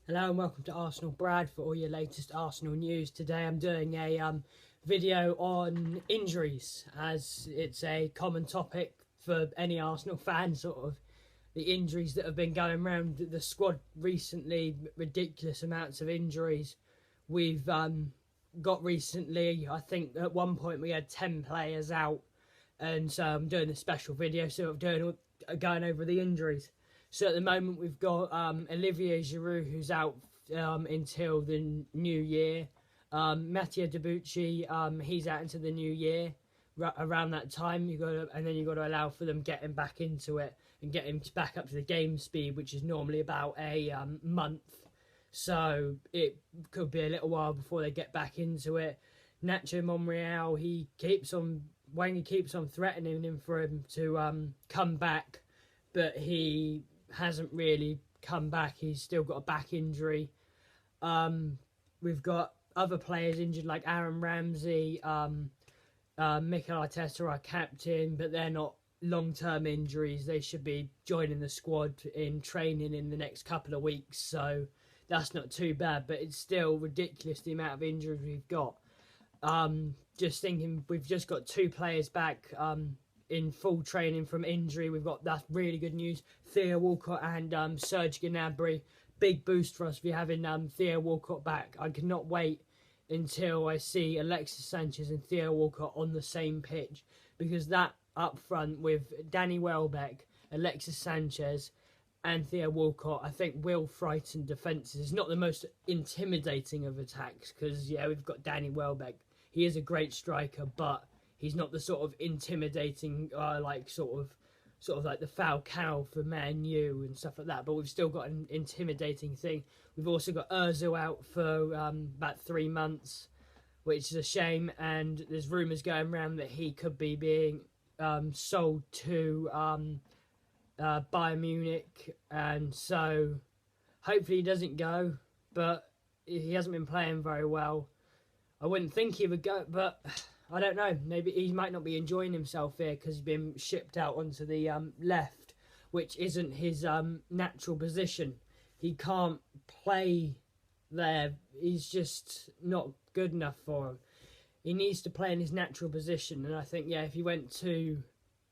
Hello and welcome to Arsenal Brad for all your latest Arsenal news. Today I'm doing a video on injuries, as it's a common topic for any Arsenal fan, sort of the injuries that have been going around the squad recently, ridiculous amounts of injuries. We've got recently, I think at one point we had 10 players out, and so I'm doing a special video going over the injuries. So at the moment we've got Olivier Giroud, who's out until the new year. Mattia Debuchy, he's out into the new year. Around that time, and then you got to allow for them getting back into it and getting back up to the game speed, which is normally about a month. So it could be a little while before they get back into it. Nacho Monreal, Wenger keeps on threatening him for him to come back, but he hasn't really come back. He's still got a back injury. We've got other players injured like Aaron Ramsey, Mikel Arteta, our captain, but they're not long-term injuries. They should be joining the squad in training in the next couple of weeks, so that's not too bad, but it's still ridiculous the amount of injuries we've got. Just thinking, we've just got 2 players back in full training from injury. That's really good news. Theo Walcott and Serge Gnabry. Big boost for us for having Theo Walcott back. I cannot wait until I see Alexis Sanchez and Theo Walcott on the same pitch, because that up front with Danny Welbeck, Alexis Sanchez and Theo Walcott, I think will frighten defences. It's not the most intimidating of attacks, because yeah, we've got Danny Welbeck. He is a great striker, but he's not the sort of intimidating, sort of like the Falcao for Man U and stuff like that. But we've still got an intimidating thing. We've also got Ozil out for about 3 months, which is a shame. And there's rumours going around that he could be being sold to Bayern Munich, and so hopefully he doesn't go. But he hasn't been playing very well. I wouldn't think he would go, but I don't know. Maybe he might not be enjoying himself here because he's been shipped out onto the left, which isn't his natural position. He can't play there. He's just not good enough for him. He needs to play in his natural position, and I think, yeah, if he went to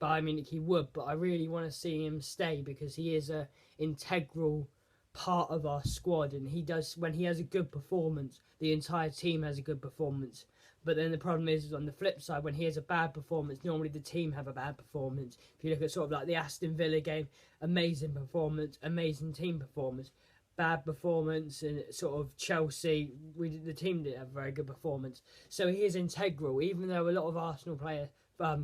Bayern Munich, he would. But I really want to see him stay, because he is a integral part of our squad, and when he has a good performance, the entire team has a good performance. But then the problem is on the flip side, when he has a bad performance, normally the team have a bad performance. If you look at sort of like the Aston Villa game, amazing performance, amazing team performance, bad performance, and sort of Chelsea, the team didn't have a very good performance. So he is integral, even though a lot of Arsenal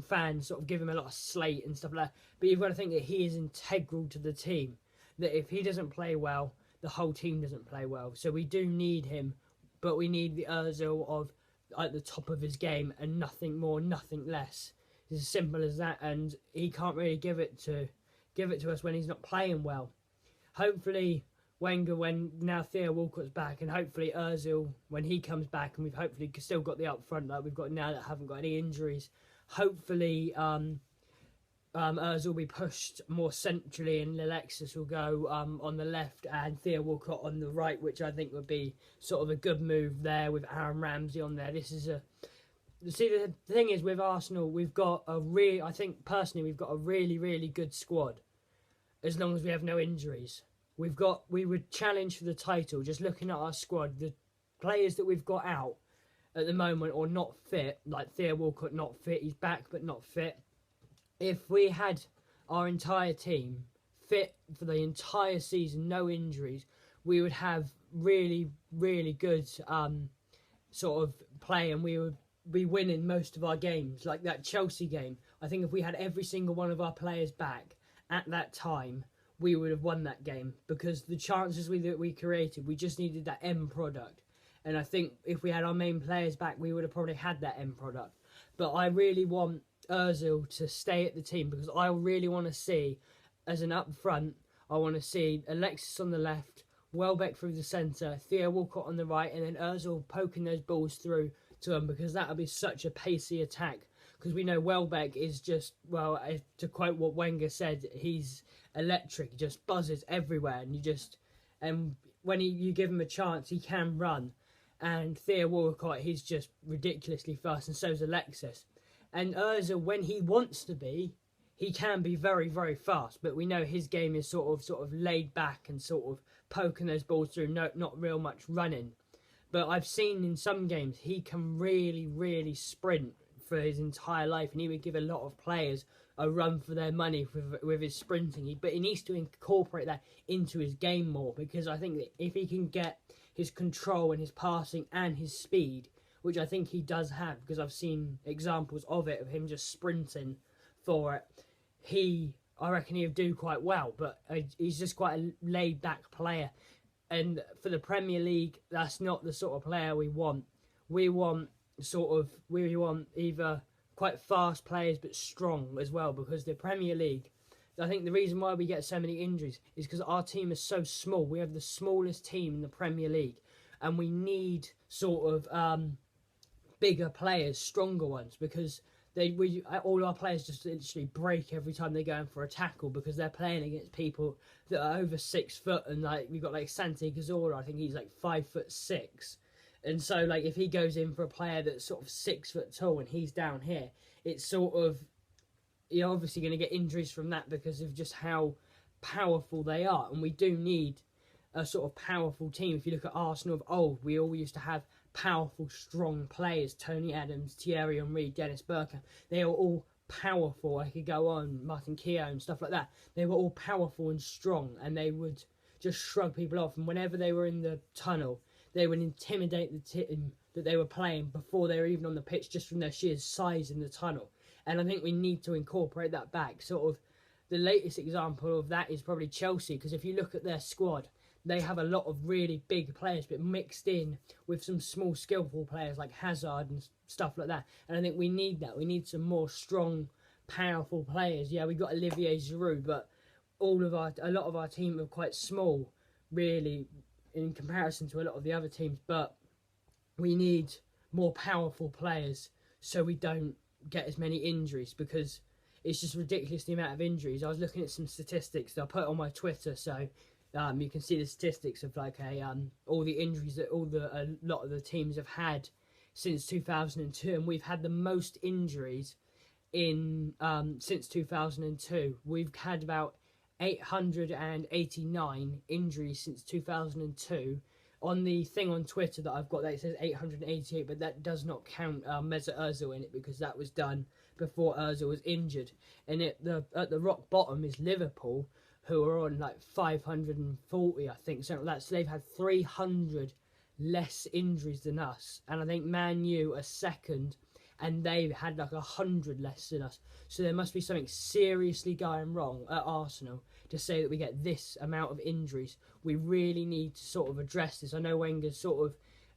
fans sort of give him a lot of slate and stuff like that. But you've got to think that he is integral to the team. That if he doesn't play well, the whole team doesn't play well. So we do need him, but we need the Ozil of at the top of his game and nothing more, nothing less. It's as simple as that, and he can't really give it to us when he's not playing well. Hopefully Wenger, when now Theo Walcott's back, and hopefully Ozil when he comes back, and we've hopefully still got the up front like we've got now that haven't got any injuries. Hopefully Ozil will be pushed more centrally, and Alexis will go on the left and Theo Walcott on the right, which I think would be sort of a good move there with Aaron Ramsey on there. The thing is with Arsenal, I think personally we've got a really, really good squad, as long as we have no injuries. We would challenge for the title. Just looking at our squad, the players that we've got out at the moment or not fit, like Theo Walcott not fit, he's back but not fit. If we had our entire team fit for the entire season, no injuries, we would have really, really good sort of play, and we would be winning most of our games. Like that Chelsea game, I think if we had every single one of our players back at that time, we would have won that game, because the chances that we created, we just needed that end product. And I think if we had our main players back, we would have probably had that end product. But I really want Ozil to stay at the team, because I really want to see, as an up front, I want to see Alexis on the left, Welbeck through the centre, Theo Walcott on the right, and then Ozil poking those balls through to him, because that would be such a pacey attack. Because we know Welbeck is just, well, to quote what Wenger said, he's electric, he just buzzes everywhere, and when you give him a chance, he can run. And Theo Walcott, he's just ridiculously fast, and so's Alexis. And Ozil, when he wants to be, he can be very, very fast. But we know his game is sort of laid back and sort of poking those balls through, not real much running. But I've seen in some games he can really, really sprint for his entire life, and he would give a lot of players a run for their money with his sprinting. But he needs to incorporate that into his game more, because I think that if he can get his control and his passing and his speed, which I think he does have, because I've seen examples of it, of him just sprinting for it, I reckon he'll do quite well. But he's just quite a laid-back player. And for the Premier League, that's not the sort of player we want. We want either quite fast players but strong as well, because the Premier League, I think the reason why we get so many injuries is because our team is so small. We have the smallest team in the Premier League, and we need bigger players, stronger ones, because all our players just literally break every time they go in for a tackle, because they're playing against people that are over 6 foot, and we've got Santi Cazorla, I think he's 5'6". And so, if he goes in for a player that's sort of 6 foot tall and he's down here, it's you're obviously going to get injuries from that because of just how powerful they are. And we do need a sort of powerful team. If you look at Arsenal of old, we all used to have powerful, strong players. Tony Adams, Thierry Henry, Dennis Bergkamp. They were all powerful. I could go on, Martin Keown, stuff like that. They were all powerful and strong, and they would just shrug people off. And whenever they were in the tunnel, they would intimidate the team that they were playing before they were even on the pitch, just from their sheer size in the tunnel. And I think we need to incorporate that back. The latest example of that is probably Chelsea, because if you look at their squad, they have a lot of really big players, but mixed in with some small, skillful players like Hazard and stuff like that. And I think we need that. We need some more strong, powerful players. Yeah, we've got Olivier Giroud, but a lot of our team are quite small, really, in comparison to a lot of the other teams. But we need more powerful players so we don't get as many injuries, because it's just ridiculous the amount of injuries. I was looking at some statistics that I put on my Twitter, so you can see the statistics of all the injuries that a lot of the teams have had since 2002, and we've had the most injuries in since 2002. We've had about 889 injuries since 2002. On the thing on Twitter that I've got, that it says 888, but that does not count Mesut Ozil in it, because that was done before Ozil was injured. And at the rock bottom is Liverpool, who are on 540, I think, something like that. So they've had 300 less injuries than us. And I think Man U are second, and they've had 100 less than us. So there must be something seriously going wrong at Arsenal to say that we get this amount of injuries. We really need to address this. I know Wenger's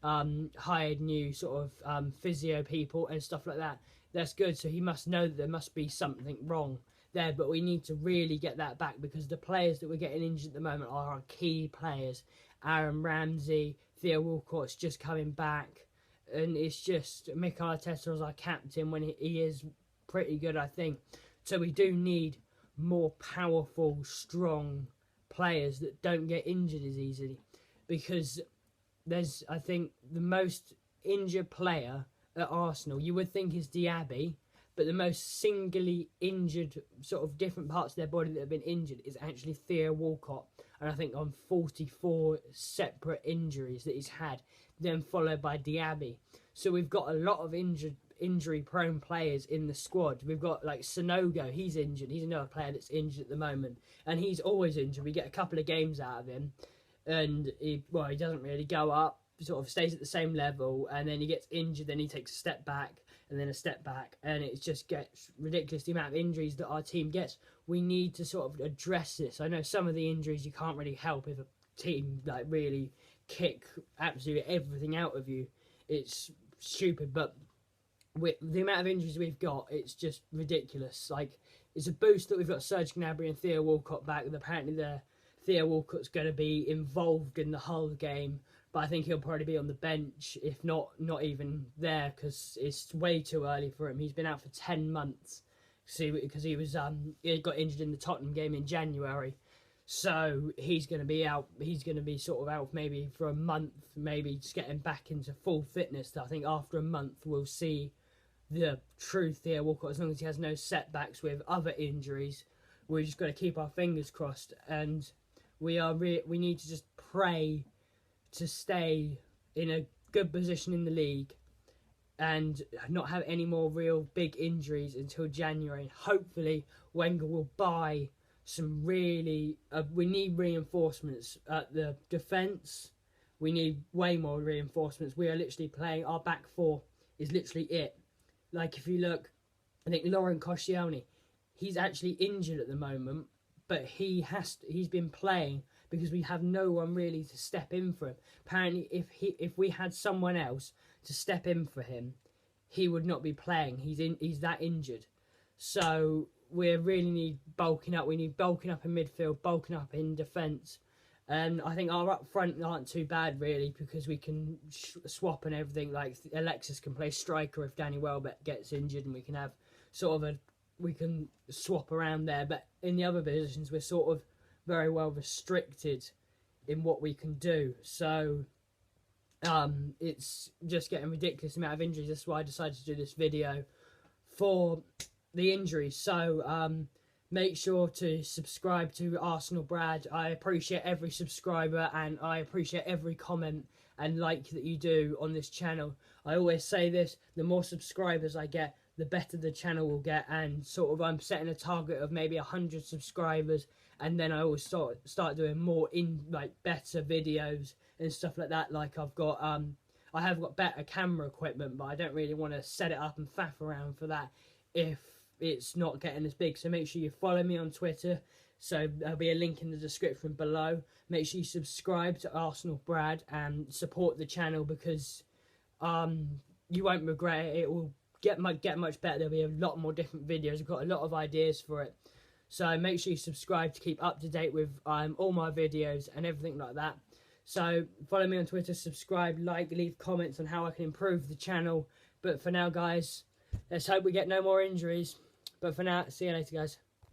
hired new physio people and stuff like that. That's good. So he must know that there must be something wrong there, but we need to really get that back, because the players that we're getting injured at the moment are our key players. Aaron Ramsey, Theo Walcott's just coming back, and it's just Mikel Arteta is our captain when he is pretty good, I think. So we do need more powerful, strong players that don't get injured as easily, because I think the most injured player at Arsenal, you would think, is Diaby, but the most singly injured, different parts of their body that have been injured, is actually Theo Walcott. And I think on 44 separate injuries that he's had, then followed by Diaby. So we've got a lot of injury-prone players in the squad. We've got Sonogo, he's injured. He's another player that's injured at the moment. And he's always injured. We get a couple of games out of him. And he doesn't really go up, stays at the same level. And then he gets injured, then he takes a step back, and then a step back, and it just gets ridiculous the amount of injuries that our team gets. We need to address this. I know some of the injuries you can't really help if a team really kick absolutely everything out of you. It's stupid, but with the amount of injuries we've got, it's just ridiculous. It's a boost that we've got Serge Gnabry and Theo Walcott back, and apparently Theo Walcott's going to be involved in the whole game. But I think he'll probably be on the bench, if not even there, because it's way too early for him. He's been out for 10 months, because he got injured in the Tottenham game in January. So he's going to be out. He's going to be sort of out maybe for a month, maybe just getting back into full fitness. I think after a month we'll see the truth here. Walcott, as long as he has no setbacks with other injuries, we're just going to keep our fingers crossed, and we need to just pray to stay in a good position in the league and not have any more real big injuries until January. Hopefully Wenger will buy some really we need reinforcements at the defence. We need way more reinforcements. We are literally playing, our back four is literally it. Like, if you look, I think Laurent Koscielny, he's actually injured at the moment, but he's been playing because we have no one really to step in for him. Apparently, if we had someone else to step in for him, he would not be playing. He's that injured. So we really need bulking up. We need bulking up in midfield, bulking up in defence. And I think our up front aren't too bad, really, because we can swap and everything. Like, Alexis can play striker if Danny Welbeck gets injured, and we can have sort of we can swap around there. But in the other positions, we're sort of very well restricted in what we can do. So it's just getting a ridiculous amount of injuries. That's why I decided to do this video for the injuries. So make sure to subscribe to Arsenal Brad. I appreciate every subscriber, and I appreciate every comment and like that you do on this channel. I always say this, the more subscribers I get, the better the channel will get, and sort of I'm setting a target of maybe 100 subscribers, and then I always start doing more better videos and stuff like that. Like, I've got I have got better camera equipment, but I don't really want to set it up and faff around for that if it's not getting as big. So make sure you follow me on Twitter, so there'll be a link in the description below. Make sure you subscribe to Arsenal Brad and support the channel, because you won't regret it. It will get much better. There'll be a lot more different videos. I've got a lot of ideas for it, so make sure you subscribe to keep up to date with all my videos and everything like that. So follow me on Twitter, subscribe, like, leave comments on how I can improve the channel. But for now, guys, let's hope we get no more injuries. But for now, see you later, guys.